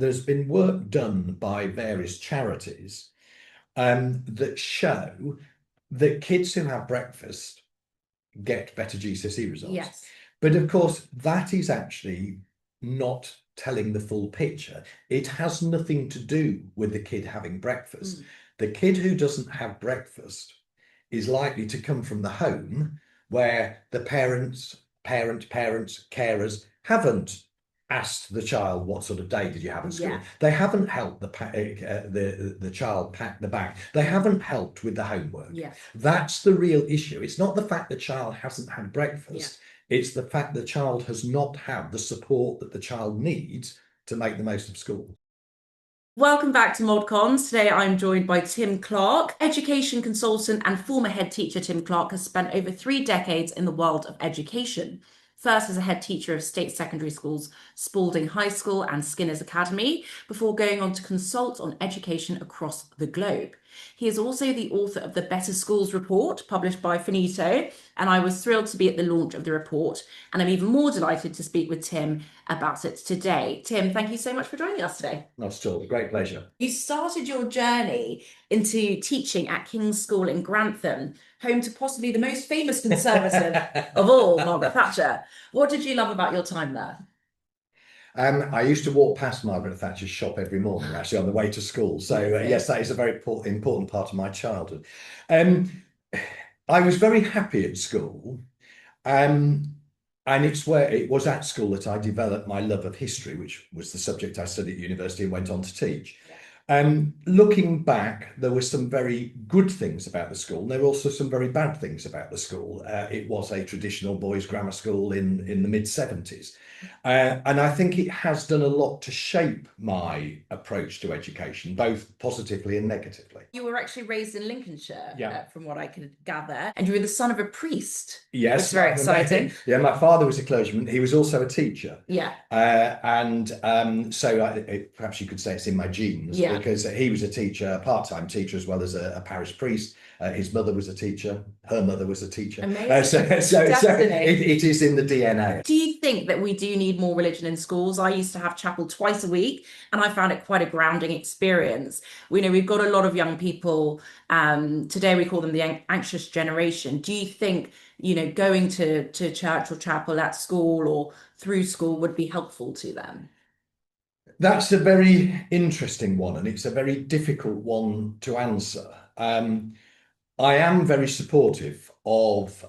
there's been work done by various charities that show that kids who have breakfast get better GCSE results. Yes. But of course, that is actually not telling the full picture. It has nothing to do with the kid having breakfast. The kid who doesn't have breakfast is likely to come from the home where the parents, carers haven't asked the child what sort of day did you have at school. Yeah. They haven't helped the child pack the bag. They haven't helped with the homework. Yes. That's the real issue. It's not the fact the child hasn't had breakfast. It's the fact the child has not had the support that the child needs to make the most of school. Welcome back to ModCons. Today I'm joined by Tim Clark, education consultant and former head teacher. Tim Clark has spent over 3 decades in the world of education. First as a head teacher of state secondary schools, Spalding High School and Skinner's Academy, before going on to consult on education across the globe. He is also the author of the Better Schools Report, published by Finito, and I was thrilled to be at the launch of the report, and I'm even more delighted to speak with Tim about it today. Tim, thank you so much for joining us today. Not at all, a great pleasure. You started your journey into teaching at King's School in Grantham, home to possibly the most famous Conservative of all, Margaret Thatcher. What did you love about your time there? I used to walk past Margaret Thatcher's shop every morning, actually, on the way to school. So, yes, that is a very important part of my childhood. I was very happy at school. And it was at school that I developed my love of history, which was the subject I studied at university and went on to teach. Looking back, there were some very good things about the school. There were also some very bad things about the school. It was a traditional boys' grammar school in the mid-70s. And I think it has done a lot to shape my approach to education, both positively and negatively. You were actually raised in Lincolnshire, from what I could gather, and you were the son of a priest. Yes. It's very exciting. Yeah, my father was a clergyman. He was also a teacher. Yeah. So perhaps you could say it's in my genes, because he was a teacher, a part-time teacher, as well as a parish priest. His mother was a teacher. Her mother was a teacher. Amazing. So it is in the DNA. Do you think that we do need more religion in schools? I used to have chapel twice a week, and I found it quite a grounding experience. We've got a lot of young people. Today we call them the anxious generation. Do you think, going to church or chapel at school or through school would be helpful to them? That's a very interesting one, and it's a very difficult one to answer. I am very supportive of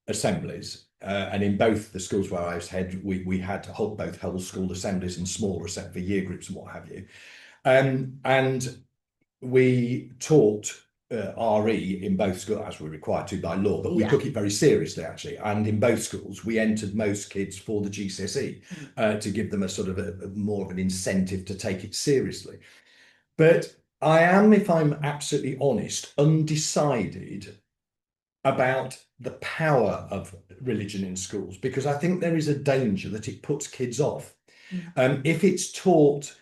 assemblies, and in both the schools where I was head, we had to hold both whole school assemblies and smaller except for year groups and what have you. And we taught RE in both schools, as we're required to by law, but we took it very seriously, actually. And in both schools, we entered most kids for the GCSE to give them a sort of more of an incentive to take it seriously. But I am, if I'm absolutely honest, undecided about the power of religion in schools, because I think there is a danger that it puts kids off. If it's taught,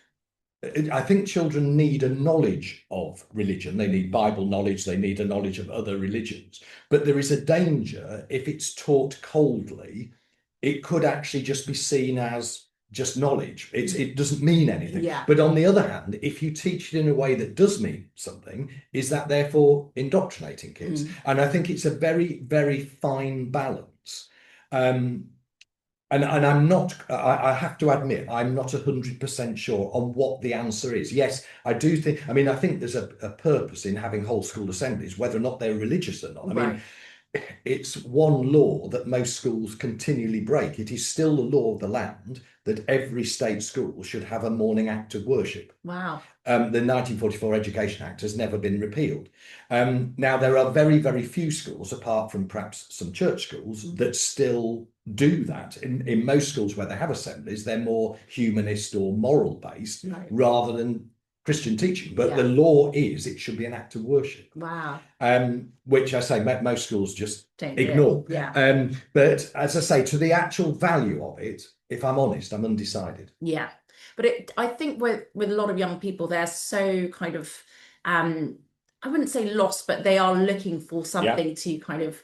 I think children need a knowledge of religion. They need Bible knowledge. They need a knowledge of other religions. But there is a danger if it's taught coldly, it could actually just be seen as just knowledge. It doesn't mean anything. But on the other hand, if you teach it in a way that does mean something, is that therefore indoctrinating kids? And I think it's a very, very fine balance. And I'm not, I have to admit, I'm not 100% sure on what the answer is. Yes, I do think, I think there's a purpose in having whole school assemblies, whether or not they're religious or not. I mean, it's one law that most schools continually break. It is still the law of the land that every state school should have a morning act of worship. Wow. The 1944 Education Act has never been repealed. Now, there are very, very few schools, apart from perhaps some church schools, that still do that. In most schools where they have assemblies, they're more humanist or moral based rather than Christian teaching, but the law is it should be an act of worship. Wow. Which I say most schools just ignore. But as I say, to the actual value of it, if I'm honest, I'm undecided. Yeah. But I think with a lot of young people, they're so kind of, I wouldn't say lost, but they are looking for something to kind of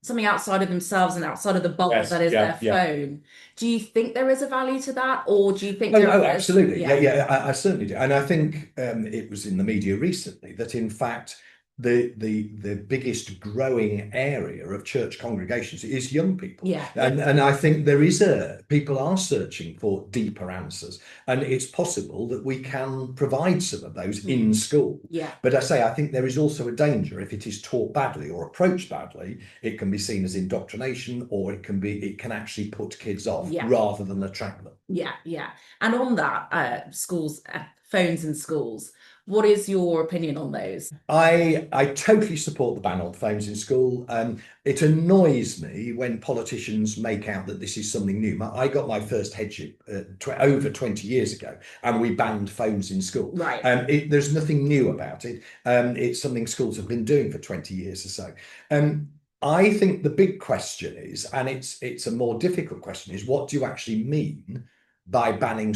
something outside of themselves and outside of the bubble Yes, that is yeah, their yeah. phone. Do you think there is a value to that, or do you think Oh, there oh, is? absolutely. Yeah, I certainly do. And I think it was in the media recently that, in fact, the biggest growing area of church congregations is young people. Yeah. And I think people are searching for deeper answers. And it's possible that we can provide some of those in school. Yeah. But I think there is also a danger if it is taught badly or approached badly. It can be seen as indoctrination, or it can actually put kids off rather than attract them. Yeah. And on that, schools, phones in schools, what is your opinion on those? I totally support the ban on phones in school. It annoys me when politicians make out that this is something new. I got my first headship over 20 years ago, and we banned phones in school. Right. There's nothing new about it. It's something schools have been doing for 20 years or so. I think the big question is, and it's a more difficult question, is what do you actually mean by banning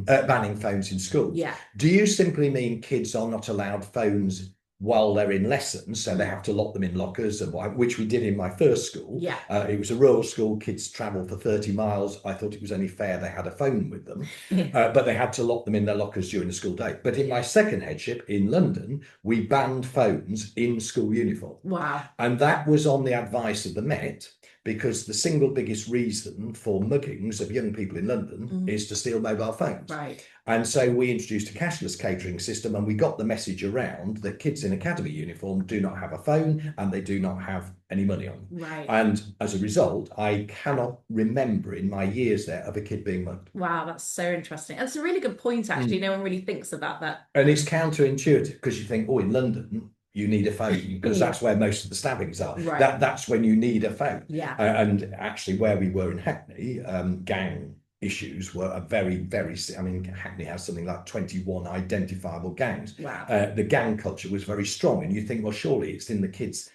banning phones in schools? Yeah. Do you simply mean kids are not allowed phones while they're in lessons, so they have to lock them in lockers, and which we did in my first school? Yeah. It was a rural school. Kids travel for 30 miles. I thought it was only fair they had a phone with them, but they had to lock them in their lockers during the school day. But in my second headship in London, we banned phones in school uniform. Wow. And that was on the advice of the Met, because the single biggest reason for muggings of young people in London is to steal mobile phones. Right. And so we introduced a cashless catering system, and we got the message around that kids in academy uniform do not have a phone and they do not have any money on them. Right. And as a result, I cannot remember in my years there of a kid being mugged. Wow, that's so interesting. That's a really good point, actually. No one really thinks about that. And it's counterintuitive, because you think, oh, in London, you need a phone, because that's where most of the stabbings are. Right. That's when you need a phone. Yeah. And actually, where we were in Hackney, gang issues were a very, very, I mean, Hackney has something like 21 identifiable gangs. Wow. The gang culture was very strong, and you think, well, surely it's in the kids'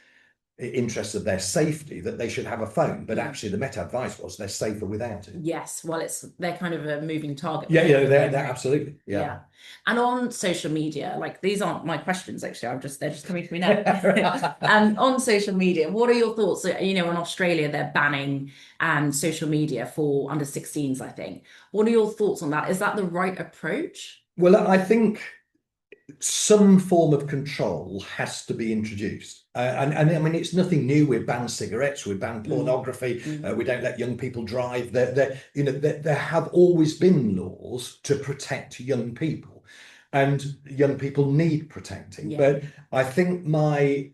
interest of their safety that they should have a phone, but actually the Met advice was they're safer without it. Yes, well, they're kind of a moving target. Yeah, they're absolutely. Yeah. And on social media, like, these aren't my questions, actually, they're just coming to me now. On social media, what are your thoughts? In Australia, they're banning social media for under 16s, I think. What are your thoughts on that? Is that the right approach? Well, I think some form of control has to be introduced. And I mean, it's nothing new. We've banned cigarettes, we've banned pornography, we don't let young people drive. There have always been laws to protect young people, and young people need protecting. Yeah. But I think my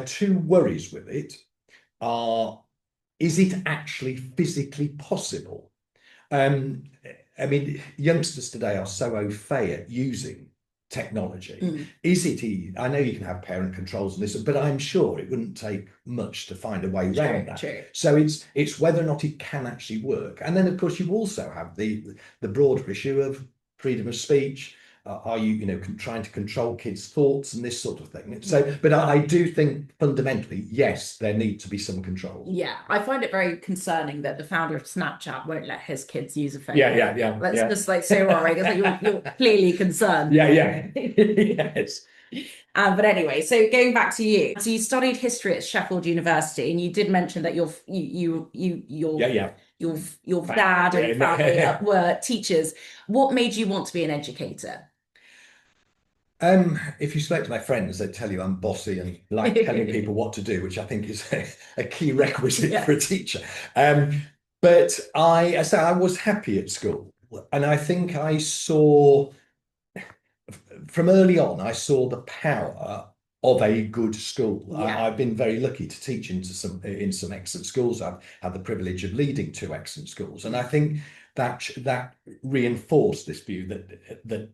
two worries with it are, is it actually physically possible? I mean, youngsters today are so au fait at using technology. Is it easy? I know you can have parent controls and this, but I'm sure it wouldn't take much to find a way around that. True. So it's whether or not it can actually work. And then, of course, you also have the broader issue of freedom of speech. Are you trying to control kids' thoughts and this sort of thing? So, but I do think fundamentally, yes, there need to be some control. Yeah, I find it very concerning that the founder of Snapchat won't let his kids use a phone. Yeah. That's just like so worrying. It's like you're clearly concerned. Yeah. Yes. But anyway, so going back to you, so you studied history at Sheffield University, and you did mention that your dad and family were teachers. What made you want to be an educator? If you spoke to my friends, they'd tell you I'm bossy and like telling people what to do, which I think is a key requisite for a teacher. But I was happy at school, and I think I saw from early on, I saw the power of a good school. I've been very lucky to teach in some excellent schools. I've had the privilege of leading 2 excellent schools, and I think that reinforced this view that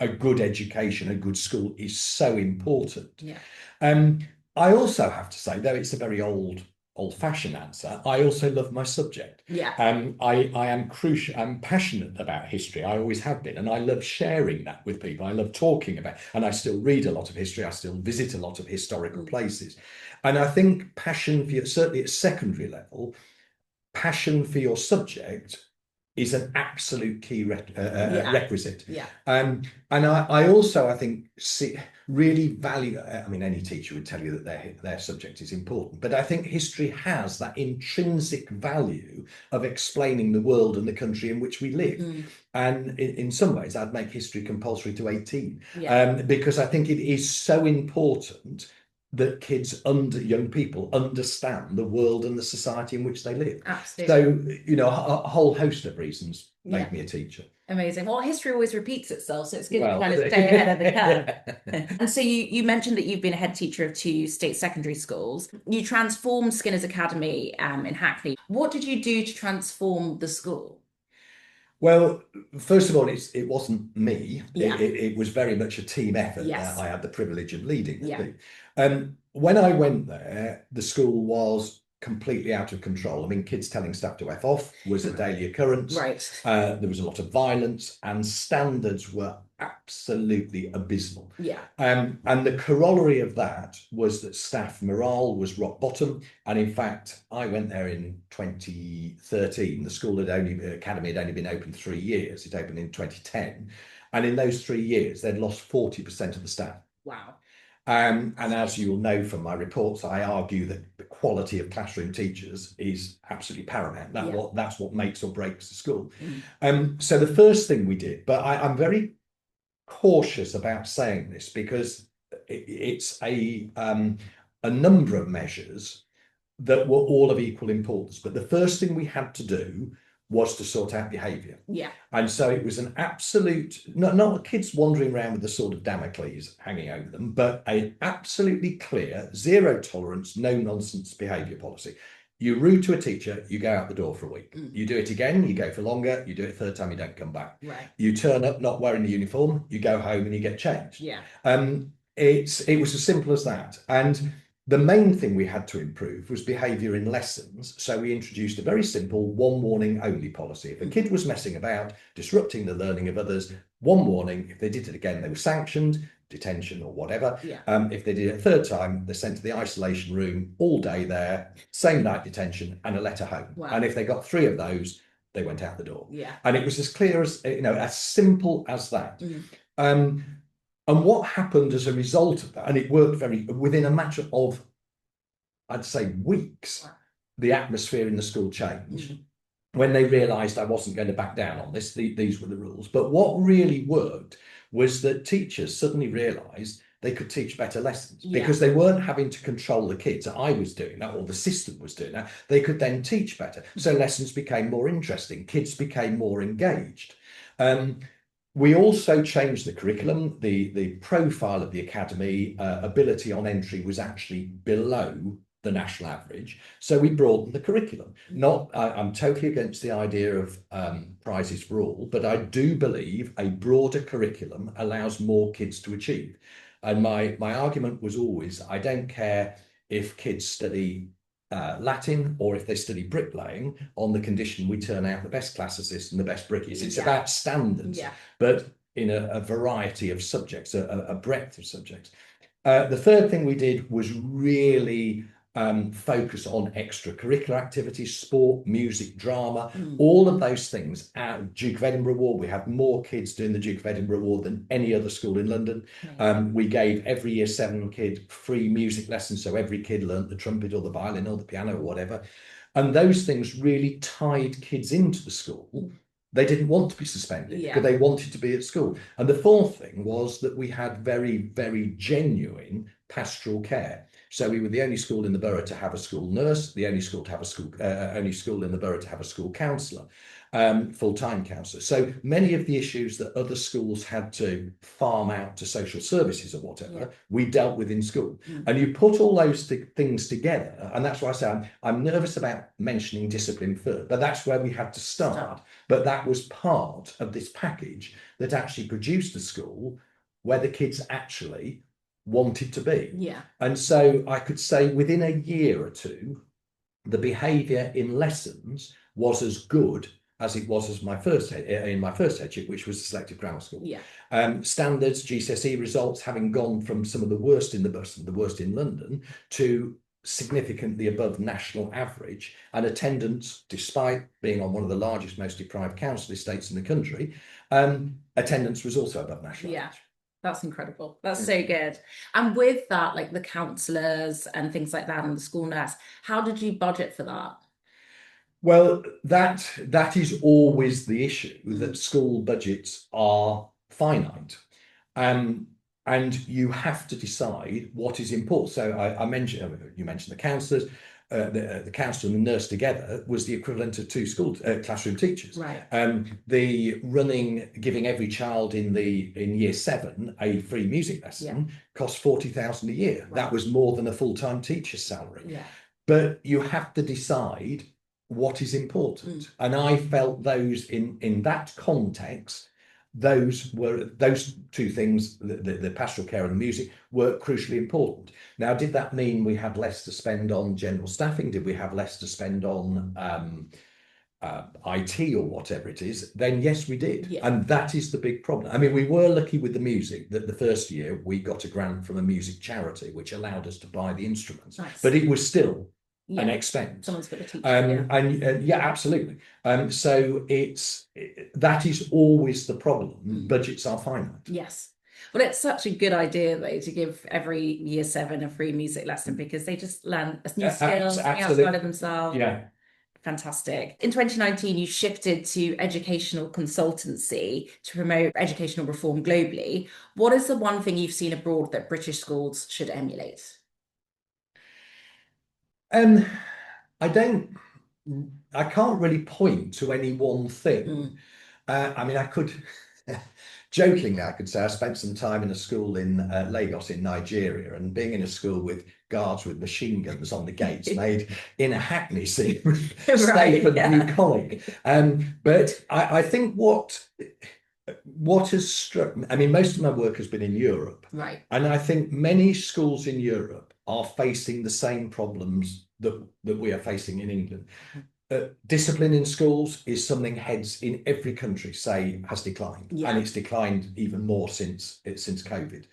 a good education, a good school is so important. I also have to say, though it's a very old-fashioned answer, I also love my subject. I'm passionate about history. I always have been, and I love sharing that with people. I love talking about, and I still read a lot of history. I still visit a lot of historical places. And I think passion for certainly at secondary level, passion for your subject is an absolute key Yeah. requisite. Yeah. And I also, I think, really value, I mean, any teacher would tell you that their subject is important, but I think history has that intrinsic value of explaining the world and the country in which we live. And in some ways, I'd make history compulsory to 18, because I think it is so important that young people understand the world and the society in which they live. Absolutely. So, you know, a whole host of reasons made me a teacher. Amazing. Well, history always repeats itself, so it's good to kind of stay ahead of the curve. And so you mentioned that you've been a head teacher of 2 state secondary schools. You transformed Skinner's Academy in Hackney. What did you do to transform the school? Well, first of all, it wasn't me. Yeah. It was very much a team effort. Yes. I had the privilege of leading. Yeah. When I went there, the school was completely out of control. I mean, kids telling staff to F off was a daily occurrence. Right. There was a lot of violence, and standards were absolutely abysmal. Yeah. And the corollary of that was that staff morale was rock bottom. And in fact, I went there in 2013. The academy had only been open 3 years. It opened in 2010. And in those 3 years, they'd lost 40% of the staff. Wow. And as you'll know from my reports, I argue that the quality of classroom teachers is absolutely paramount. That's what makes or breaks the school. So the first thing we did, but I'm very cautious about saying this because it's a number of measures that were all of equal importance. But the first thing we had to do was to sort out behaviour. Yeah. And so it was an absolute, not kids wandering around with the sword of Damocles hanging over them, but an absolutely clear, zero tolerance, no nonsense behaviour policy. You're rude to a teacher, you go out the door for a week. You do it again, you go for longer. You do it a third time, you don't come back. Right. You turn up not wearing the uniform, you go home and you get changed. Yeah. It was as simple as that. And the main thing we had to improve was behaviour in lessons. So we introduced a very simple one warning only policy. If a kid was messing about, disrupting the learning of others, one warning. If they did it again, they were sanctioned, detention or whatever. Yeah. If they did it a third time, they're sent to the isolation room all day there, same night detention and a letter home. Wow. And if they got 3 of those, they went out the door. Yeah. And it was as clear as, as simple as that. And what happened as a result of that, and it worked within a matter of, I'd say, weeks, the atmosphere in the school changed. When they realised I wasn't going to back down on this, these were the rules. But what really worked was that teachers suddenly realised they could teach better lessons because they weren't having to control the kids. I was doing that, or the system was doing that. They could then teach better. So lessons became more interesting. Kids became more engaged. We also changed the curriculum. The profile of the academy, ability on entry was actually below the national average. So we broadened the curriculum. I'm totally against the idea of prizes for all, but I do believe a broader curriculum allows more kids to achieve. And my argument was always, I don't care if kids study Latin or if they study bricklaying, on the condition we turn out the best classicists and the best brickies. It's about standards, but in a variety of subjects, a breadth of subjects. The third thing we did was really focus on extracurricular activities, sport, music, drama, all of those things. Duke of Edinburgh Award, we had more kids doing the Duke of Edinburgh Award than any other school in London. We gave every year 7 kid free music lessons, so every kid learnt the trumpet or the violin or the piano or whatever. And those things really tied kids into the school. They didn't want to be suspended because they wanted to be at school. And the fourth thing was that we had very, very genuine pastoral care. So we were the only school in the borough to have a school nurse, the only school to have only school in the borough to have a school counsellor, full-time counsellor. So many of the issues that other schools had to farm out to social services or whatever, we dealt with in school. And you put all those things together, and that's why I say I'm nervous about mentioning discipline first, but that's where we had to start. But that was part of this package that actually produced a school where the kids actually wanted to be. And so I could say within a year or two, the behaviour in lessons was as good as it was as my first headship, which was the selective grammar school. Standards, GCSE results, having gone from some of the worst in the worst in London to significantly above national average, and attendance, despite being on one of the largest, most deprived council estates in the country, attendance was also above national average. That's incredible. That's so good. And with that, like the counsellors and things like that and the school nurse, how did you budget for that? Well, that is always the issue, that school budgets are finite. And you have to decide what is important. So I mentioned, you mentioned the counsellors, the counsellor and the nurse together was the equivalent of two classroom teachers. Right. Giving every child in year 7 a free music lesson cost 40,000 a year. Right. That was more than a full-time teacher's salary. Yeah. But you have to decide what is important. And I felt those in that context, those two things, the pastoral care and the music, were crucially important. Now, did that mean we had less to spend on general staffing? Did we have less to spend on IT or whatever it is? Then yes, we did. Yeah. And that is the big problem. I mean, we were lucky with the music that the first year we got a grant from a music charity, which allowed us to buy the instruments. Nice. But it was still an expense. Someone's got to teach. And yeah, absolutely. So that is always the problem. Budgets are finite. Yes. Well, it's such a good idea though to give every year 7 a free music lesson, because they just learn a new skill, something outside of themselves. Yeah. Fantastic. In 2019, you shifted to educational consultancy to promote educational reform globally. What is the one thing you've seen abroad that British schools should emulate? I can't really point to any one thing. I mean, I could, jokingly, I could say I spent some time in a school in Lagos in Nigeria, and being in a school with guards with machine guns on the gates made in a Hackney scene safe and bucolic. But I think what has struck me, I mean, most of my work has been in Europe. Right. And I think many schools in Europe are facing the same problems that we are facing in England. Discipline in schools is something heads in every country say has declined, and it's declined even more since COVID.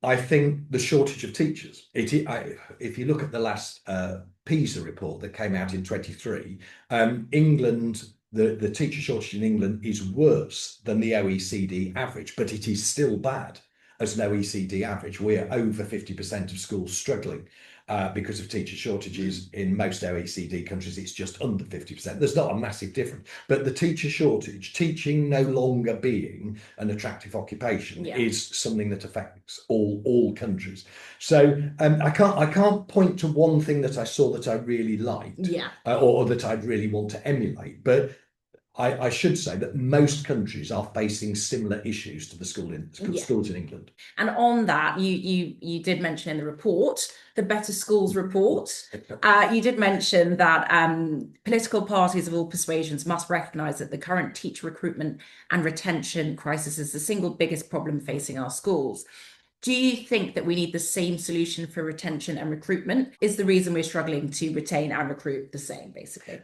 I think the shortage of teachers. If you look at the last PISA report that came out in 23, England, the teacher shortage in England is worse than the OECD average, but it is still bad as an OECD average. We're over 50% of schools struggling because of teacher shortages. In most OECD countries, it's just under 50%. There's not a massive difference, but the teacher shortage, teaching no longer being an attractive occupation, is something that affects all countries. So I can't point to one thing that I saw that I really liked, or that I'd really want to emulate, but I should say that most countries are facing similar issues to the schools in England. And on that, you did mention in the report, the Better Schools report, you did mention that political parties of all persuasions must recognise that the current teacher recruitment and retention crisis is the single biggest problem facing our schools. Do you think that we need the same solution for retention and recruitment? Is the reason we're struggling to retain and recruit the same, basically?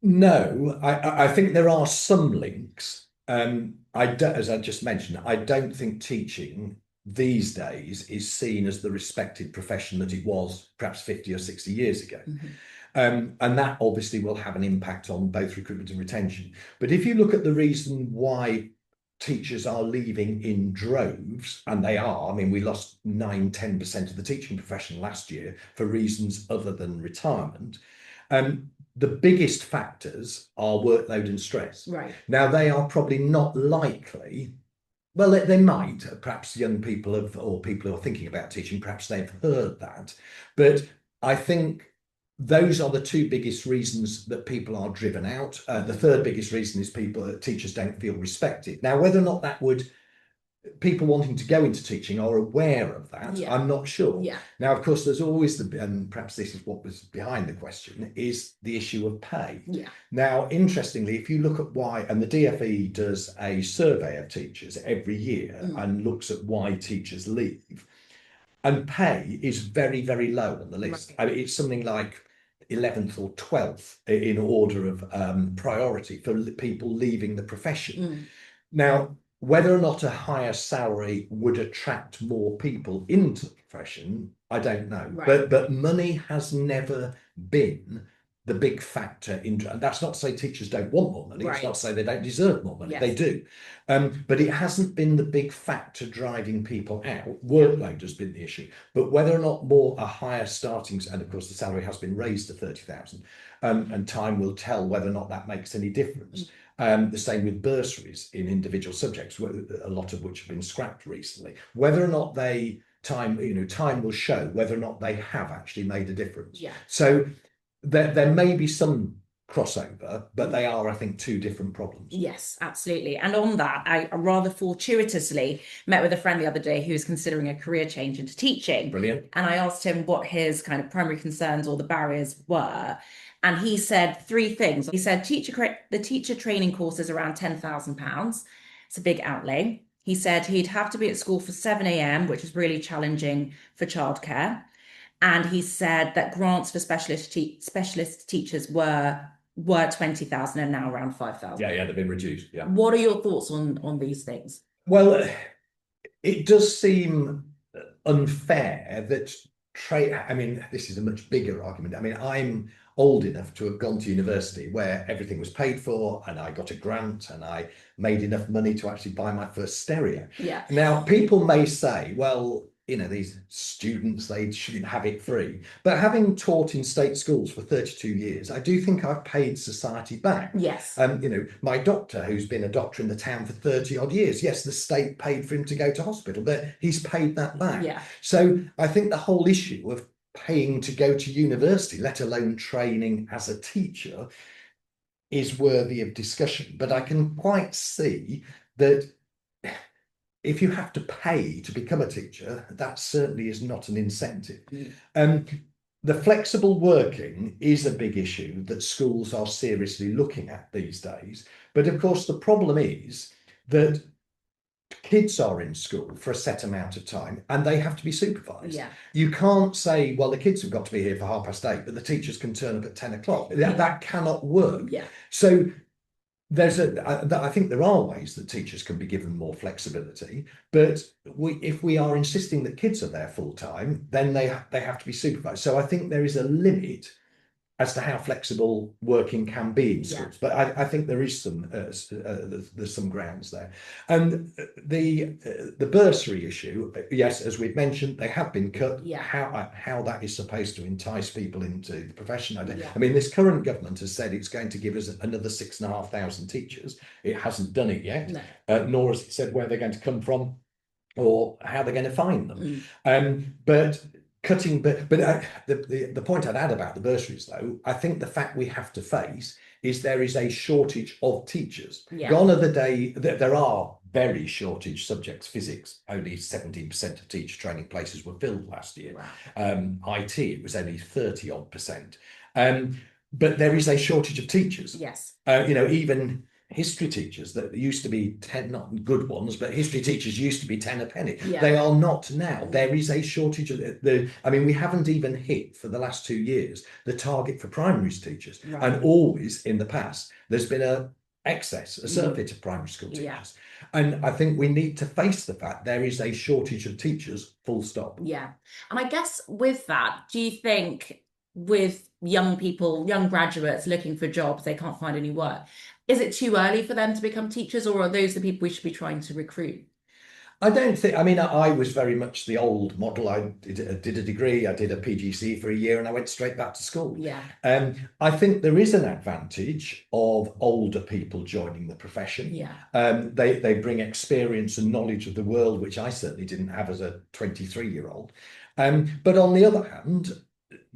No, I think there are some links. As I just mentioned, I don't think teaching these days is seen as the respected profession that it was perhaps 50 or 60 years ago. And that obviously will have an impact on both recruitment and retention. But if you look at the reason why teachers are leaving in droves, and they are, I mean, we lost 9-10% of the teaching profession last year for reasons other than retirement. The biggest factors are workload and stress. Right. Now, they are probably not likely, well, they might, perhaps young people or people who are thinking about teaching, perhaps they've heard that. But I think those are the two biggest reasons that people are driven out. The third biggest reason is teachers don't feel respected. Now, whether or not people wanting to go into teaching are aware of that, I'm not sure. Now, of course, there's always and perhaps this is what was behind the question, is the issue of pay. Now, interestingly, if you look at why, and the DfE does a survey of teachers every year and looks at why teachers leave, and pay is very, very low on the list. I mean, it's something like 11th or 12th in order of priority for people leaving the profession. Now, Whether or not a higher salary would attract more people into the profession, I don't know. Right. But money has never been the big factor in, and that's not to say teachers don't want more money. Right. It's not to say they don't deserve more money. Yes. They do. But it hasn't been the big factor driving people out. Workload has been the issue. But whether or not a higher starting, and of course the salary has been raised to 30,000, and time will tell whether or not that makes any difference. The same with bursaries in individual subjects, a lot of which have been scrapped recently. Whether or not time will show whether or not they have actually made a difference. Yeah. So there may be some crossover, but they are, I think, two different problems. Yes, absolutely. And on that, I rather fortuitously met with a friend the other day who was considering a career change into teaching. Brilliant. And I asked him what his kind of primary concerns or the barriers were. And he said three things. He said the teacher training course is around £10,000. It's a big outlay. He said he'd have to be at school for 7 a.m., which is really challenging for childcare. And he said that grants for specialist teachers were 20,000 and now around 5,000. Yeah, they've been reduced. Yeah. What are your thoughts on these things? Well, it does seem unfair that I mean, this is a much bigger argument. I mean, I'm old enough to have gone to university where everything was paid for and I got a grant and I made enough money to actually buy my first stereo. Yeah. Now, people may say, well, these students, they shouldn't have it free. But having taught in state schools for 32 years, I do think I've paid society back. Yes. My doctor, who's been a doctor in the town for 30 odd years, yes, the state paid for him to go to hospital, but he's paid that back. Yeah. So I think the whole issue of paying to go to university, let alone training as a teacher, is worthy of discussion. But I can quite see that if you have to pay to become a teacher, that certainly is not an incentive. The flexible working is a big issue that schools are seriously looking at these days. But of course, the problem is that kids are in school for a set amount of time and they have to be supervised. Yeah. You can't say, well, the kids have got to be here for 8:30, but the teachers can turn up at 10 o'clock. That cannot work. Yeah. So I think there are ways that teachers can be given more flexibility, but if we are insisting that kids are there full time, then they have to be supervised. So I think there is a limit as to how flexible working can be in schools. But I think there is there's some grounds there. And the bursary issue, yes, as we've mentioned, they have been cut. Yeah. How that is supposed to entice people into the profession, I mean, this current government has said it's going to give us another 6,500 teachers. It hasn't done it yet, nor has it said where they're going to come from or how they're going to find them. But the point I'd add about the bursaries, though, I think the fact we have to face is there is a shortage of teachers. Gone are the day that there are very shortage subjects. Physics, only 17% of teacher training places were filled last year. Wow. IT, it was only 30 odd percent. But there is a shortage of teachers. Yes. Even history teachers that used to be 10, not good ones, but history teachers used to be 10 a penny. They are not now. There is a shortage of we haven't even hit for the last 2 years the target for primary teachers. And always in the past, there's been a surfeit of primary school teachers. And I think we need to face the fact there is a shortage of teachers, full stop. Yeah. And I guess with that, do you think with young people, young graduates looking for jobs, they can't find any work, is it too early for them to become teachers, or are those the people we should be trying to recruit? I don't think, I was very much the old model. I did a degree, I did a PGC for a year and I went straight back to school. Yeah. I think there is an advantage of older people joining the profession. Yeah. They bring experience and knowledge of the world, which I certainly didn't have as a 23-year-old. But on the other hand,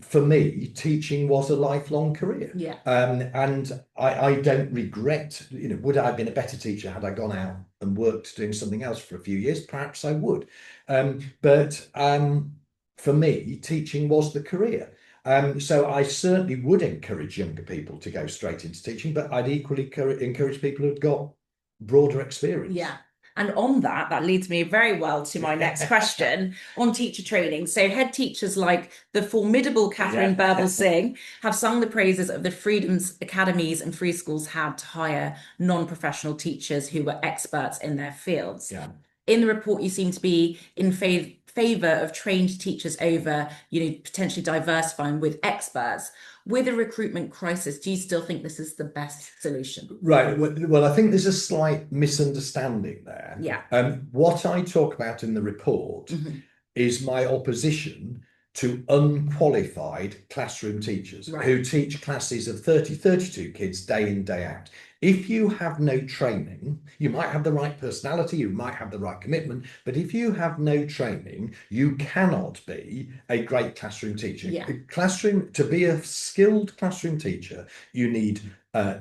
for me, teaching was a lifelong career. Yeah. And I don't regret, would I have been a better teacher had I gone out and worked doing something else for a few years? Perhaps I would. But for me, teaching was the career. So I certainly would encourage younger people to go straight into teaching, but I'd equally encourage people who've got broader experience. Yeah. And on that, that leads me very well to my next question on teacher training. So head teachers like the formidable Catherine Berbel-Singh have sung the praises of the freedoms academies and free schools had to hire non-professional teachers who were experts in their fields. Yeah. In the report, you seem to be in favour of trained teachers over, potentially diversifying with experts. With a recruitment crisis, do you still think this is the best solution? Right. Well, I think there's a slight misunderstanding there. Yeah. What I talk about in the report is my opposition to unqualified classroom teachers who teach classes of 30, 32 kids day in, day out. If you have no training, you might have the right personality, you might have the right commitment, but if you have no training, you cannot be a great classroom teacher. Yeah. To be a skilled classroom teacher, you need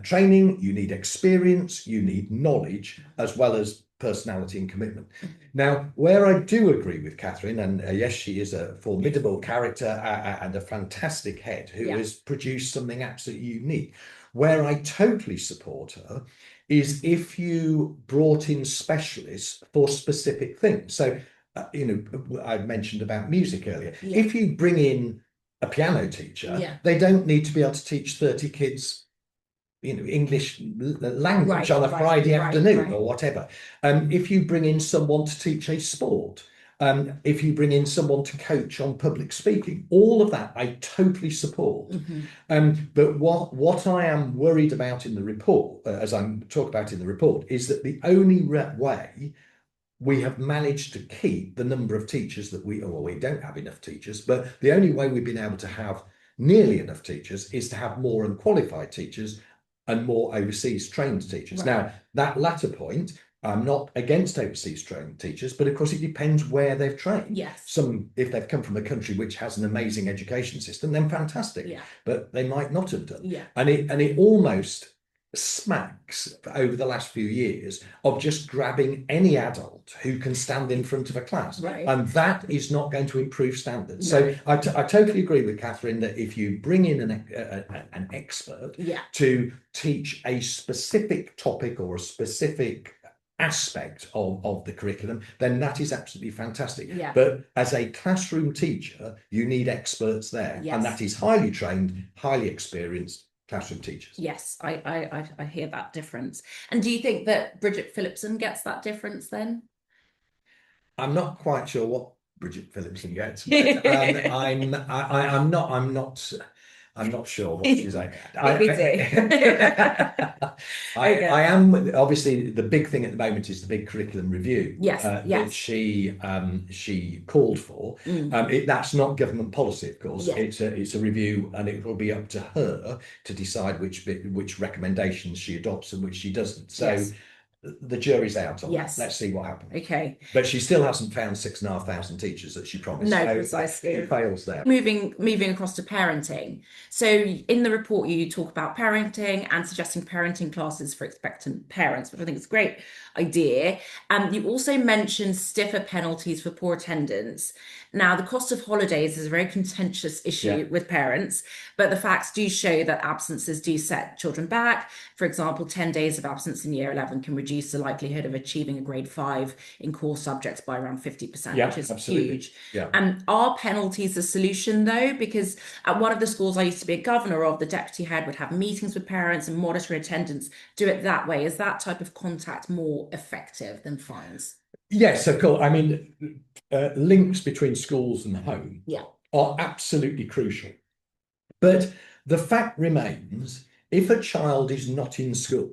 training, you need experience, you need knowledge, as well as personality and commitment. Now, where I do agree with Catherine, and yes, she is a formidable character and a fantastic head who has produced something absolutely unique. Where I totally support her is if you brought in specialists for specific things. So, I mentioned about music earlier. If you bring in a piano teacher, they don't need to be able to teach 30 kids English language on a Friday afternoon or whatever. If you bring in someone to teach a sport, if you bring in someone to coach on public speaking, all of that I totally support. But what I am worried about in the report, as I talk about in the report, is that the only way we have managed to keep the number of teachers that we don't have enough teachers, but the only way we've been able to have nearly enough teachers is to have more unqualified teachers and more overseas trained teachers. Now, that latter point, I'm not against overseas trained teachers, but of course it depends where they've trained. If they've come from a country which has an amazing education system, then fantastic. But they might not have done. And it almost smacks over the last few years of just grabbing any adult who can stand in front of a class, and that is not going to improve standards. So I totally agree with Catherine that if you bring in an expert to teach a specific topic or a specific aspect of the curriculum, then that is absolutely fantastic. But as a classroom teacher, you need experts there, and that is highly trained, highly experienced classroom teachers. Yes, I hear that difference. And do you think that Bridget Phillipson gets that difference then? I'm not quite sure what Bridget Phillipson gets, but I'm not sure what she's like. I am obviously, the big thing at the moment is the big curriculum review that she called for. That's not government policy, of course. It's a review, and it will be up to her to decide which recommendations she adopts and which she doesn't. So the jury's out on that. Let's see what happens. Okay. But she still hasn't found 6,500 teachers that she promised. No, so precisely. It fails there. Moving across to parenting. So in the report, you talk about parenting and suggesting parenting classes for expectant parents, which I think is a great idea. You also mentioned stiffer penalties for poor attendance. Now, the cost of holidays is a very contentious issue with parents, but the facts do show that absences do set children back. For example, 10 days of absence in year 11 can reduce the likelihood of achieving a grade 5 in core subjects by around 50%, which is huge. Are penalties a solution, though? Because at one of the schools I used to be a governor of, the deputy head would have meetings with parents and monitor attendance, do it that way. Is that type of contact more effective than fines? Yes, of course. I mean, links between schools and home are absolutely crucial. But the fact remains, if a child is not in school,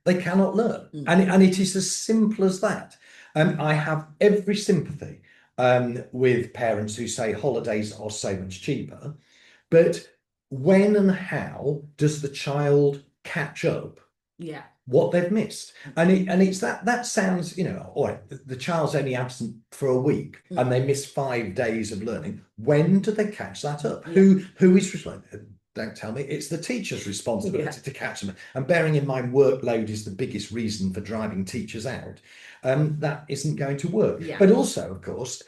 they cannot learn. And it is as simple as that. I have every sympathy with parents who say holidays are so much cheaper. But when and how does the child catch up what they've missed? And it's that sounds, all right, the child's only absent for a week and they miss 5 days of learning. When do they catch that up? Who is responsible? Don't tell me. It's the teacher's responsibility to catch them. And bearing in mind workload is the biggest reason for driving teachers out. That isn't going to work. But also, of course,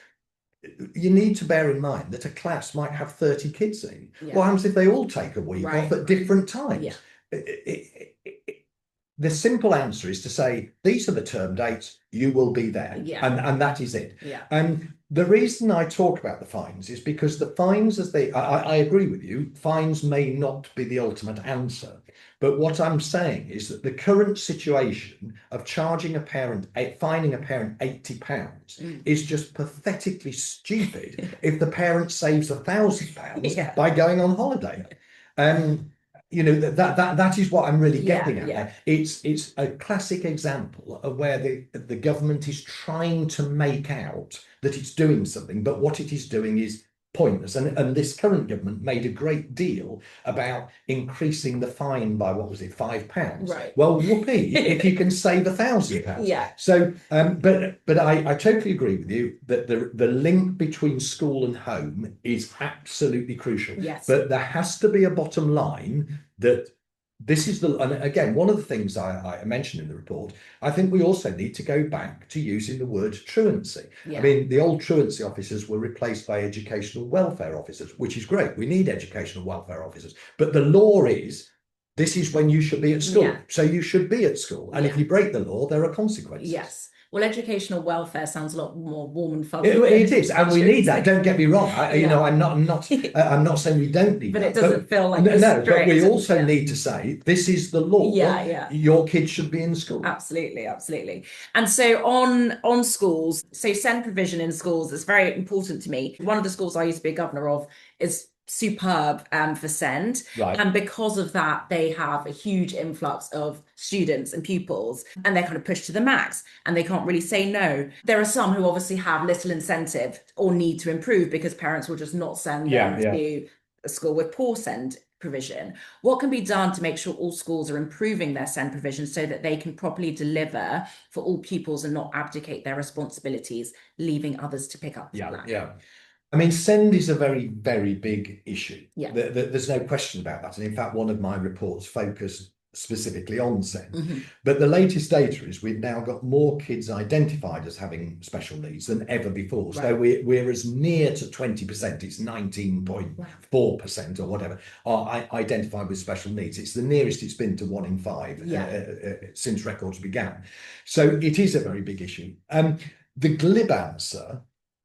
you need to bear in mind that a class might have 30 kids in. What happens if they all take a week off at different times? the simple answer is to say, these are the term dates, you will be there. Yeah. And that is it. Yeah. And the reason I talk about the fines is because the fines, I agree with you, fines may not be the ultimate answer. But what I'm saying is that the current situation of charging a parent, fining a parent £80 is just pathetically stupid if the parent saves £1,000 by going on holiday. You know, that is what I'm really getting at there. It's a classic example of where the government is trying to make out that it's doing something, but what it is doing is pointless. And this current government made a great deal about increasing the fine by, what was it, £5? Right. Well, whoopee, if you can save £1,000. Yeah. So, but I totally agree with you that the link between school and home is absolutely crucial. Yes. But there has to be a bottom line that this is and again, one of the things I mentioned in the report, I think we also need to go back to using the word truancy. Yeah. I mean, the old truancy officers were replaced by educational welfare officers, which is great. We need educational welfare officers. But the law is, this is when you should be at school. So you should be at school. And if you break the law, there are consequences. Yes. Well, educational welfare sounds a lot more warm and fuzzy. It is, and we need that. Don't get me wrong. You know, I'm not saying we don't need but that. It doesn't feel like no. But we also need to say this is the law. Your kids should be in school. Absolutely, absolutely. And so on schools, so SEND provision in schools is very important to me. One of the schools I used to be a governor of is superb for SEND, and because of that they have a huge influx of students and pupils, and they're kind of pushed to the max and they can't really say no. There are some who obviously have little incentive or need to improve because parents will just not send them to a school with poor SEND provision. What can be done to make sure all schools are improving their SEND provision so that they can properly deliver for all pupils and not abdicate their responsibilities, leaving others to pick up the slack? I mean, SEND is a very, very big issue. Yeah. There's no question about that. And in fact, one of my reports focused specifically on SEND. But the latest data is we've now got more kids identified as having special needs than ever before. So we're as near to 20%, it's 19.4% or whatever, are identified with special needs. It's the nearest it's been to 1 in 5 since records began. So it is a very big issue. The glib answer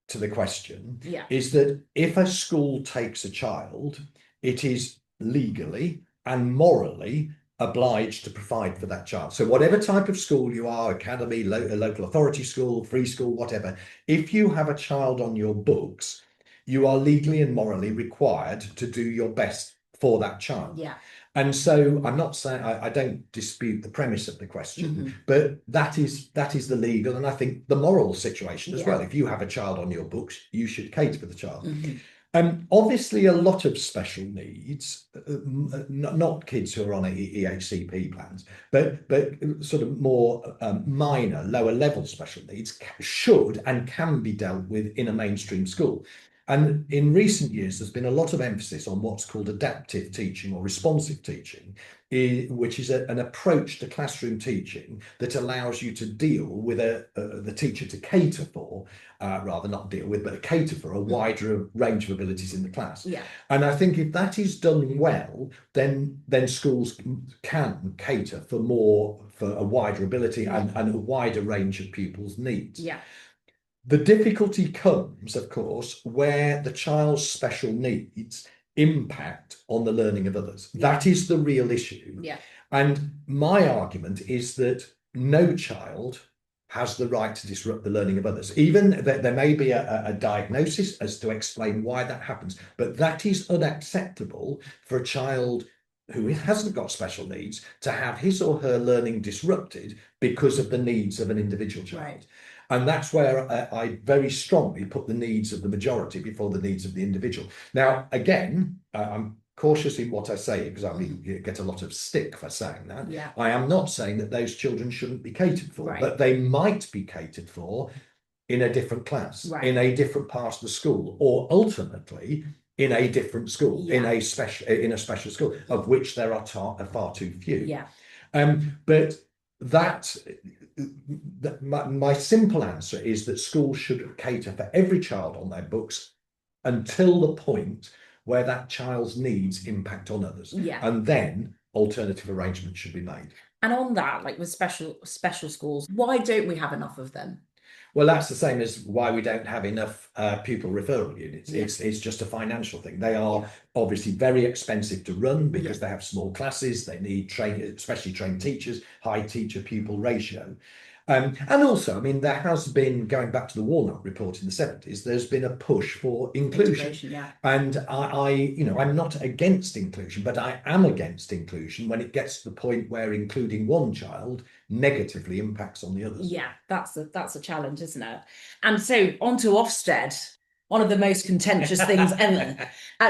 to the question is that if a school takes a child, it is legally and morally obliged to provide for that child. So whatever type of school you are, academy, local authority school, free school, whatever, if you have a child on your books, you are legally and morally required to do your best for that child. And so I'm not saying, I don't dispute the premise of the question, but that is the legal and I think the moral situation as well. If you have a child on your books, you should cater for the child. Obviously, a lot of special needs, not kids who are on EHCP plans, but sort of more minor, lower level special needs should and can be dealt with in a mainstream school. And in recent years, there's been a lot of emphasis on what's called adaptive teaching or responsive teaching, which is an approach to classroom teaching that allows you to deal with the teacher to cater for, rather not deal with, but cater for a wider range of abilities in the class. And I think if that is done well, then schools can cater for a wider ability and a wider range of pupils' needs. The difficulty comes, of course, where the child's special needs impact on the learning of others. That is the real issue. And my argument is that no child has the right to disrupt the learning of others. Even that there may be a diagnosis as to explain why that happens, but that is unacceptable for a child who hasn't got special needs to have his or her learning disrupted because of the needs of an individual child. And that's where I very strongly put the needs of the majority before the needs of the individual. Now, again, I'm cautious in what I say because I get a lot of stick for saying that. I am not saying that those children shouldn't be catered for, but they might be catered for in a different class, in a different part of the school, or ultimately in a different school, in a special school, of which there are far too few. But my simple answer is that schools should cater for every child on their books until the point where that child's needs impact on others. And then alternative arrangements should be made. And on that, like with special schools, why don't we have enough of them? Well, that's the same as why we don't have enough pupil referral units. Yeah. It's just a financial thing. They are obviously very expensive to run because they have small classes. They need especially trained teachers, high teacher pupil ratio. And also, I mean, there has been, going back to the Warnock report in the 70s, there's been a push for inclusion. Yeah. And I'm not against inclusion, but I am against inclusion when it gets to the point where including one child negatively impacts on the others. Yeah, that's a challenge, isn't it? And so on to Ofsted, one of the most contentious things ever.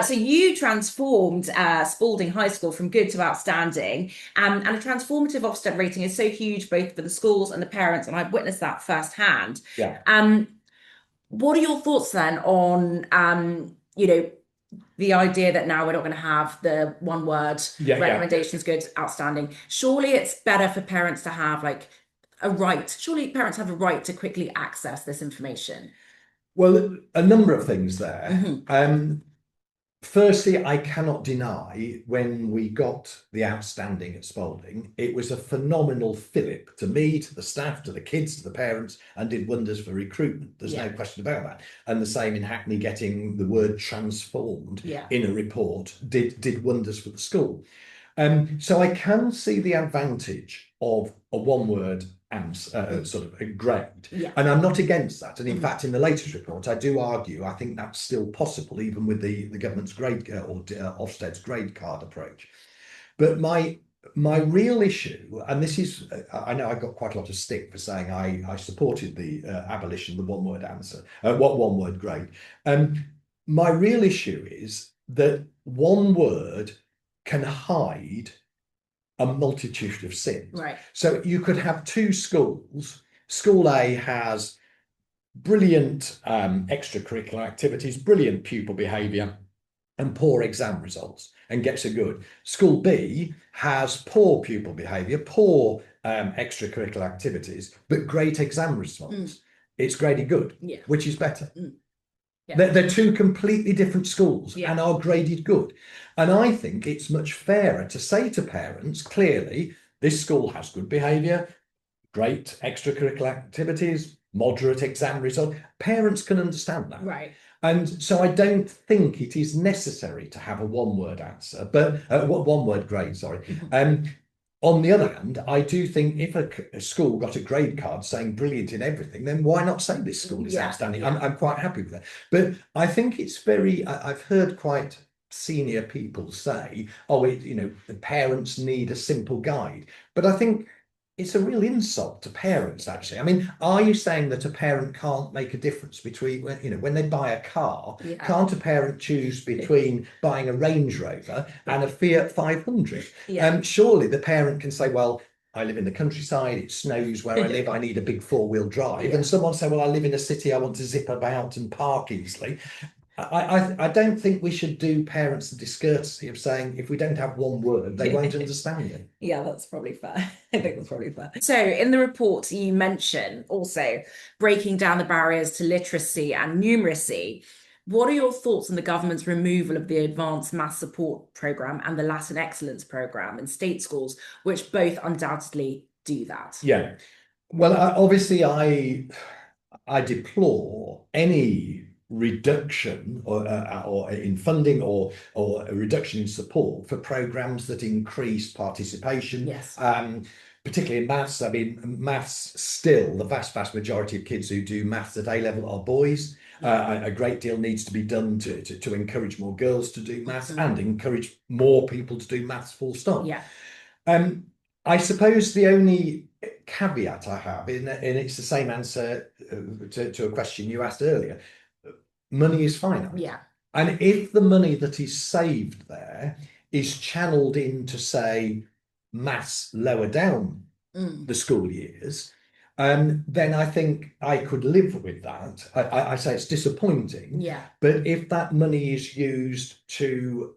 So you transformed Spalding High School from good to outstanding, and a transformative Ofsted rating is so huge both for the schools and the parents, and I've witnessed that firsthand. Yeah. What are your thoughts then on the idea that now we're not going to have the one word recommendations, good, outstanding? Surely it's better for parents to have like a right. Surely parents have a right to quickly access this information. Well, a number of things there. Firstly, I cannot deny when we got the outstanding at Spalding, it was a phenomenal fillip to me, to the staff, to the kids, to the parents, and did wonders for recruitment. There's no question about that. And the same in Hackney, getting the word transformed in a report did wonders for the school. So I can see the advantage of a one-word answer, sort of a grade, and I'm not against that. And in fact, in the latest report, I do argue I think that's still possible, even with the government's grade or Ofsted's grade card approach. But my real issue, and this is, I know I got quite a lot of stick for saying I supported the abolition of the one-word answer, one-word grade. My real issue is that one word can hide a multitude of sins. Right. So you could have two schools. School A has brilliant extracurricular activities, brilliant pupil behaviour, and poor exam results, and gets a good. School B has poor pupil behaviour, poor extracurricular activities, but great exam results. It's graded good, which is better. They're two completely different schools and are graded good. And I think it's much fairer to say to parents, clearly, this school has good behaviour, great extracurricular activities, moderate exam result. Parents can understand that. Right. And so I don't think it is necessary to have a one-word answer, but one-word grade, sorry. On the other hand, I do think if a school got a grade card saying brilliant in everything, then why not say this school is outstanding? I'm quite happy with that. But I think it's I've heard quite senior people say, oh, the parents need a simple guide. But I think it's a real insult to parents, actually. I mean, are you saying that a parent can't make a difference between, when they buy a car, can't a parent choose between buying a Range Rover and a Fiat 500? Surely the parent can say, well, I live in the countryside, it snows where I live, I need a big four-wheel drive. And someone say, well, I live in a city, I want to zip about and park easily. I don't think we should do parents the discourtesy of saying if we don't have one word, they won't understand it. Yeah, that's probably fair. I think that's probably fair. So in the report, you mention also breaking down the barriers to literacy and numeracy. What are your thoughts on the government's removal of the Advanced Maths Support Programme and the Latin Excellence Programme in state schools, which both undoubtedly do that? Yeah. Well, obviously, I deplore any reduction or in funding or a reduction in support for programs that increase participation. Particularly in maths. I mean, maths still, the vast majority of kids who do maths at A level are boys. A great deal needs to be done to encourage more girls to do maths and encourage more people to do maths full stop. I suppose the only caveat I have, and it's the same answer to a question you asked earlier, money is finite. And if the money that is saved there is channeled into, say, maths lower down the school years, then I think I could live with that. I say it's disappointing, but if that money is used to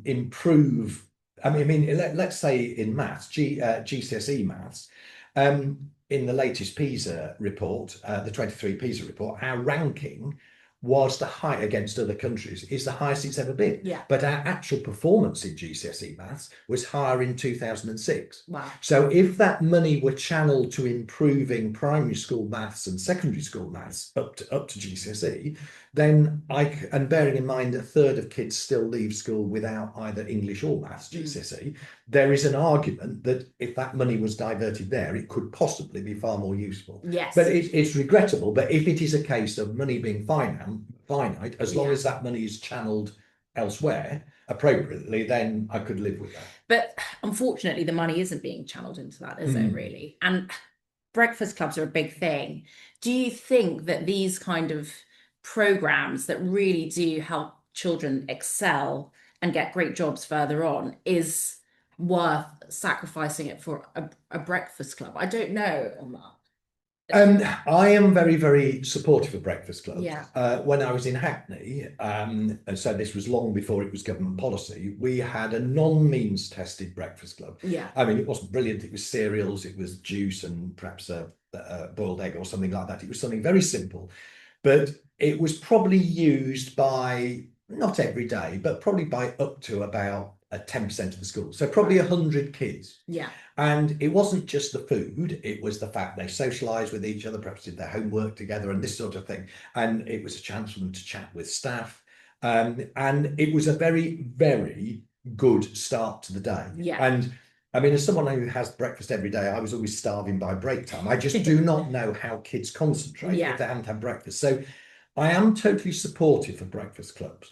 improve, I mean, let's say in maths, GCSE maths, in the latest PISA report, the 23 PISA report, our ranking was the high against other countries is the highest it's ever been. Yeah. But our actual performance in GCSE maths was higher in 2006. Wow. So if that money were channeled to improving primary school maths and secondary school maths up to GCSE, then and bearing in mind a third of kids still leave school without either English or maths GCSE, there is an argument that if that money was diverted there, it could possibly be far more useful. Yes. But it's regrettable. But if it is a case of money being finite, as long as that money is channeled elsewhere appropriately, then I could live with that. But unfortunately, the money isn't being channeled into that, is it really? And breakfast clubs are a big thing. Do you think that these kind of programs that really do help children excel and get great jobs further on is worth sacrificing it for a breakfast club? I don't know on that. I am very, very supportive of breakfast clubs. Yeah. When I was in Hackney, and so this was long before it was government policy, we had a non-means tested breakfast club. Yeah. I mean, it wasn't brilliant. It was cereals, it was juice and perhaps a boiled egg or something like that. It was something very simple, but it was probably used by, not every day, but probably by up to about 10% of the school. So probably 100 kids. Yeah. And it wasn't just the food, it was the fact they socialised with each other, perhaps did their homework together and this sort of thing. And it was a chance for them to chat with staff. And it was a very, very good start to the day. Yeah. And I mean, as someone who has breakfast every day, I was always starving by break time. I just do not know how kids concentrate if they haven't had breakfast. So I am totally supportive of breakfast clubs.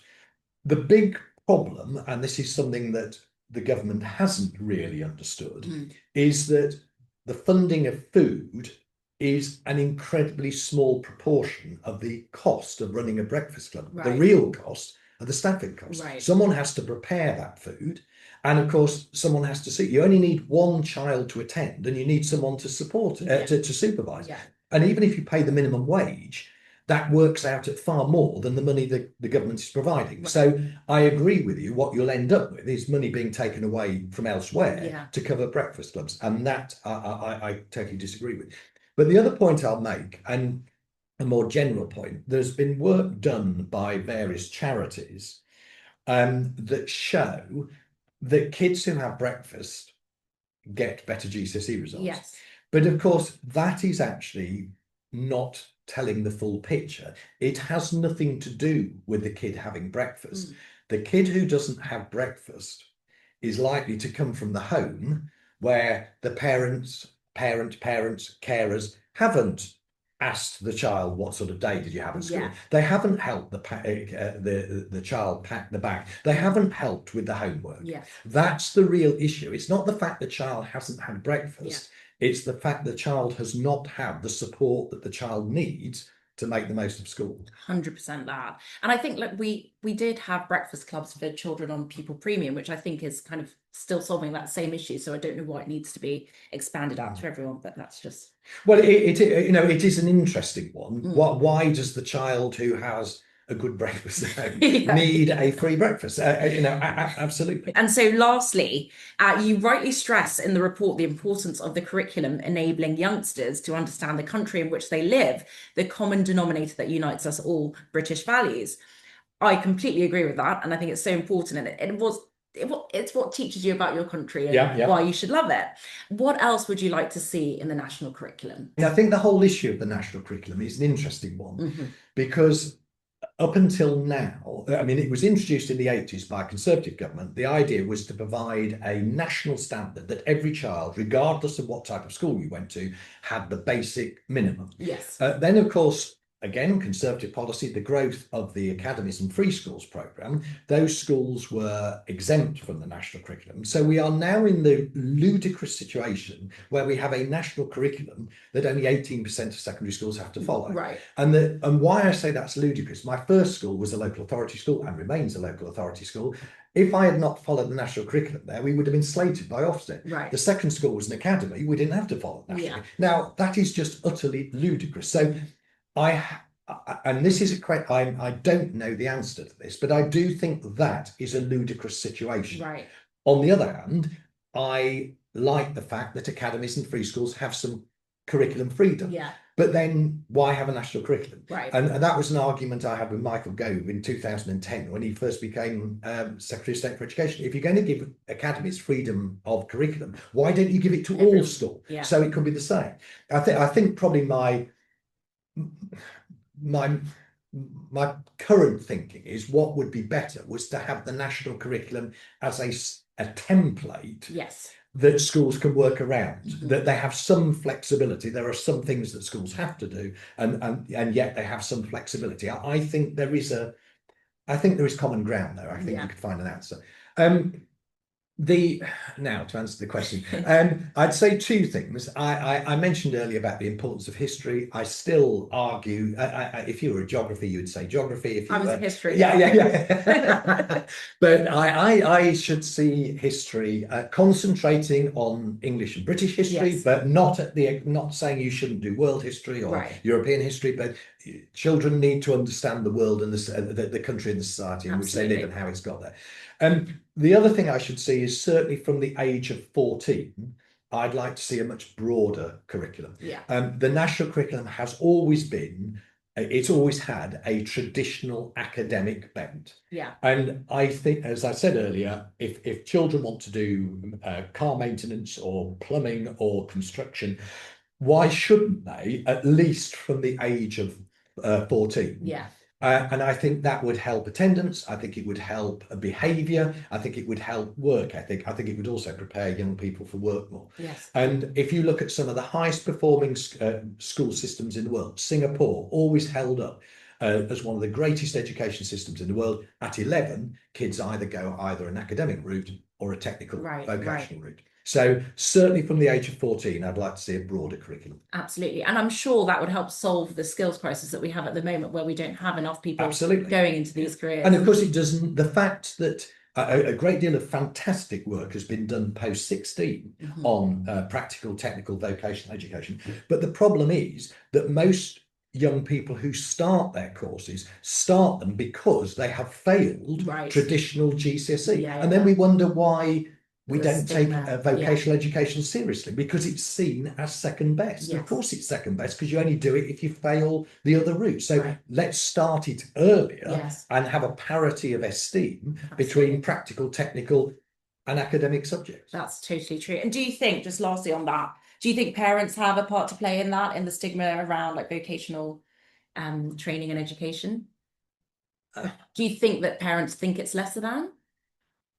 The big problem, and this is something that the government hasn't really understood, is that the funding of food is an incredibly small proportion of the cost of running a breakfast club. Right. The real cost are the staffing costs. Right. Someone has to prepare that food, and of course someone has to see. You only need one child to attend, and you need someone to support to supervise. Yeah. And even if you pay the minimum wage, that works out at far more than the money that the government is providing. Right. So I agree with you. What you'll end up with is money being taken away from elsewhere to cover breakfast clubs. And that I totally disagree with. But the other point I'll make, and a more general point, there's been work done by various charities that show that kids who have breakfast get better GCSE results. Yes. But of course, that is actually not telling the full picture. It has nothing to do with the kid having breakfast. The kid who doesn't have breakfast is likely to come from the home where the parents, carers haven't asked the child, what sort of day did you have at school? Yeah. They haven't helped the child pack the bag. They haven't helped with the homework. Yes. That's the real issue. It's not the fact the child hasn't had breakfast. It's the fact the child has not had the support that the child needs to make the most of school. 100% that. And I think, look, we did have breakfast clubs for children on Pupil Premium, which I think is kind of still solving that same issue. So I don't know why it needs to be expanded out to everyone, but that's just... Well, it is an interesting one. Why does the child who has a good breakfast need a free breakfast? Absolutely. And so lastly, you rightly stress in the report the importance of the curriculum enabling youngsters to understand the country in which they live, the common denominator that unites us all, British values. I completely agree with that, and I think it's so important, and it's what teaches you about your country and why you should love it. What else would you like to see in the national curriculum? I think the whole issue of the national curriculum is an interesting one, because up until now, I mean, it was introduced in the 80s by a Conservative government. The idea was to provide a national standard that every child, regardless of what type of school you went to, had the basic minimum. Yes. Then, of course, again, Conservative policy, the growth of the academies and free schools programme, those schools were exempt from the national curriculum. So we are now in the ludicrous situation where we have a national curriculum that only 18% of secondary schools have to follow. Right. And why I say that's ludicrous, my first school was a local authority school and remains a local authority school. If I had not followed the national curriculum there, we would have been slated by Ofsted. Right. The second school was an academy. We didn't have to follow nationally. Now, that is just utterly ludicrous. So and this is I don't know the answer to this, but I do think that is a ludicrous situation. Right. On the other hand, I like the fact that academies and free schools have some curriculum freedom. Yeah. But then why have a national curriculum? Right. And that was an argument I had with Michael Gove in 2010 when he first became Secretary of State for Education. If you're going to give academies freedom of curriculum, why don't you give it to all schools? Yeah. So it could be the same. I think probably my current thinking is what would be better was to have the national curriculum as a template. Yes. That schools can work around, that they have some flexibility. There are some things that schools have to do, and yet they have some flexibility. I think there is common ground there. I think you could find an answer. Now to answer the question, I'd say two things. I mentioned earlier about the importance of history. I still argue, if you were a geography, you would say geography. If you I was a history. Yeah. But I should see history concentrating on English and British history, Yes. but not saying you shouldn't do world history or European history. But children need to understand the world and the country and the society in which they live and how it's got there. The other thing I should see is certainly from the age of 14, I'd like to see a much broader curriculum. Yeah. The national curriculum has always been, it's always had a traditional academic bent. Yeah. And I think, as I said earlier, if children want to do car maintenance or plumbing or construction, why shouldn't they, at least from the age of 14? Yeah. And I think that would help attendance. I think it would help behaviour. I think it would help work ethic. I think it would also prepare young people for work more. Yes. And if you look at some of the highest performing school systems in the world, Singapore always held up as one of the greatest education systems in the world. At 11, kids either go an academic route or a technical vocational route. So certainly from the age of 14, I'd like to see a broader curriculum. Absolutely. And I'm sure that would help solve the skills crisis that we have at the moment, where we don't have enough people going into these careers. And of course it doesn't, the fact that a great deal of fantastic work has been done post 16 on practical, technical, vocational education. But the problem is that most young people who start their courses start them because they have failed traditional GCSE. And then we wonder why we don't take vocational education seriously, because it's seen as second best. Of course it's second best because you only do it if you fail the other route. So let's start it earlier and have a parity of esteem between practical, technical and academic subjects. That's totally true. And do you think, just lastly on that, do you think parents have a part to play in that, in the stigma around like vocational training and education? Do you think that parents think it's lesser than?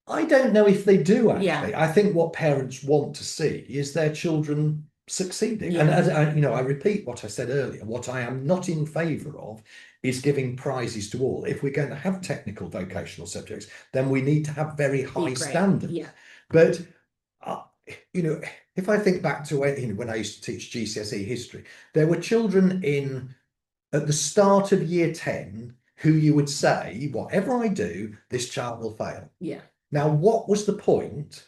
I don't know if they do, actually. I think what parents want to see is their children succeeding. And as I repeat what I said earlier, what I am not in favour of is giving prizes to all. If we're going to have technical vocational subjects, then we need to have very high standards. But if I think back to when I used to teach GCSE history, there were children at the start of year 10 who you would say, whatever I do, this child will fail. Now, what was the point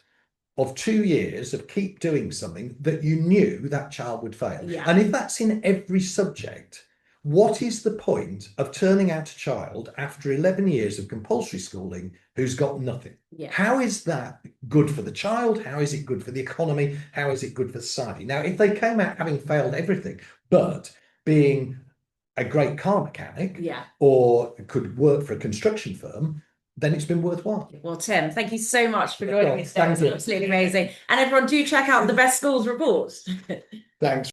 of 2 years of keep doing something that you knew that child would fail? And if that's in every subject, what is the point of turning out a child after 11 years of compulsory schooling who's got nothing? How is that good for the child? How is it good for the economy? How is it good for society? Now, if they came out having failed everything, but being a great car mechanic or could work for a construction firm, then it's been worthwhile. Well, Tim, thank you so much for joining me today. It was absolutely amazing. And everyone, do check out the Best Schools report. Thanks.